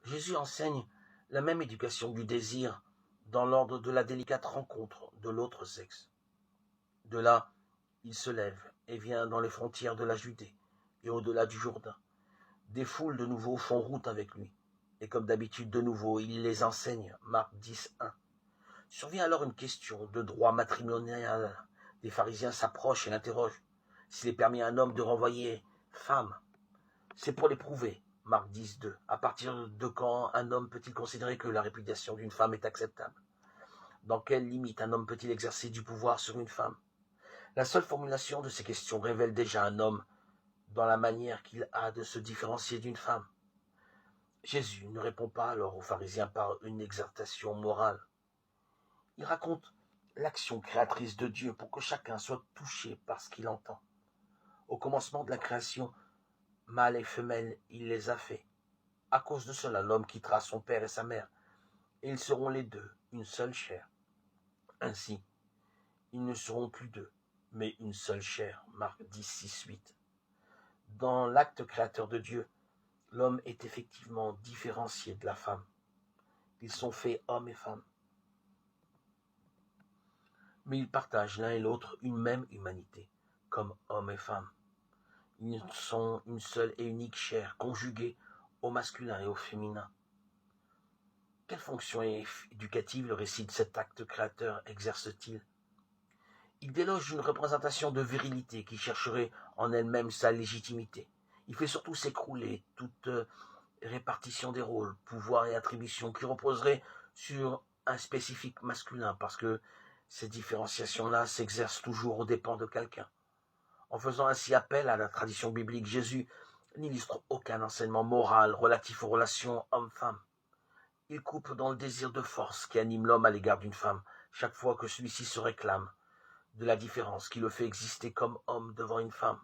Jésus enseigne la même éducation du désir dans l'ordre de la délicate rencontre de l'autre sexe. De là, il se lève et vient dans les frontières de la Judée et au-delà du Jourdain. Des foules de nouveau font route avec lui. Et comme d'habitude, de nouveau, il les enseigne. Marc 10, 1. Survient alors une question de droit matrimonial. Les pharisiens s'approchent et l'interrogent. S'il est permis à un homme de renvoyer femme, c'est pour l'éprouver. Marc 10, 2. À partir de quand un homme peut-il considérer que la répudiation d'une femme est acceptable? Dans quelle limite un homme peut-il exercer du pouvoir sur une femme? La seule formulation de ces questions révèle déjà un homme dans la manière qu'il a de se différencier d'une femme. Jésus ne répond pas alors aux pharisiens par une exhortation morale. Il raconte l'action créatrice de Dieu pour que chacun soit touché par ce qu'il entend. Au commencement de la création, mâle et femelle, il les a faits. À cause de cela, l'homme quittera son père et sa mère, et ils seront les deux une seule chair. Ainsi, ils ne seront plus deux, mais une seule chair. Marc 10, 6, 8. Dans l'acte créateur de Dieu, l'homme est effectivement différencié de la femme. Ils sont faits hommes et femmes. Mais ils partagent l'un et l'autre une même humanité, comme hommes et femmes. Ils sont une seule et unique chair, conjuguée au masculin et au féminin. Quelle fonction éducative le récit de cet acte créateur exerce-t-il? Il déloge une représentation de virilité qui chercherait en elle-même sa légitimité. Il fait surtout s'écrouler toute répartition des rôles, pouvoirs et attributions qui reposeraient sur un spécifique masculin, parce que ces différenciations-là s'exercent toujours aux dépens de quelqu'un. En faisant ainsi appel à la tradition biblique, Jésus n'illustre aucun enseignement moral relatif aux relations homme-femme. Il coupe dans le désir de force qui anime l'homme à l'égard d'une femme, chaque fois que celui-ci se réclame de la différence qui le fait exister comme homme devant une femme.